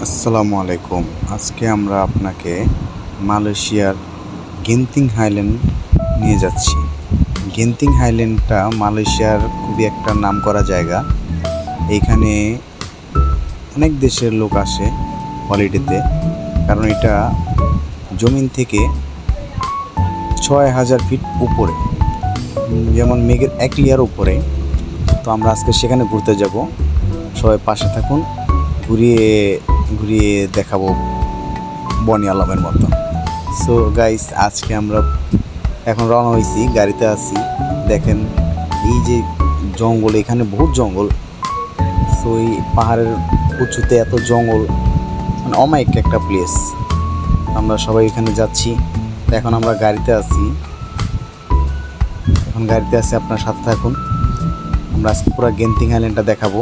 আসসালামু আলাইকুম। আজকে আমরা আপনাকে মালয়েশিয়ার গেন্তিং হাইল্যান্ড নিয়ে যাচ্ছি। গেন্তিং হাইল্যান্ডটা মালয়েশিয়ার খুবই একটা নামকরা জায়গা। এইখানে অনেক দেশের লোক আসে হলিডেতে, কারণ এটা জমিন থেকে ৬,০০০ ফিট উপরে, যেমন মেঘের ১ লেয়ার উপরে। তো আমরা আজকে সেখানে ঘুরতে যাব। সবাই পাশে থাকুন, ঘুরিয়ে ঘুরিয়ে দেখাবো বনি আলমের মতো। সো গাইস, আজকে আমরা এখন রওনা হয়েছি, গাড়িতে আছি। দেখেন এই যে জঙ্গল, এখানে বহুত জঙ্গল। সো এই পাহাড়ের উঁচুতে এত জঙ্গল, মানে অমায়িক একটা প্লেস। আমরা সবাই এখানে যাচ্ছি। এখন আমরা গাড়িতে আছি, আপনার সাথে থাকুন। আমরা আজকে পুরো গেন্তিং আইল্যান্ডটা দেখাবো।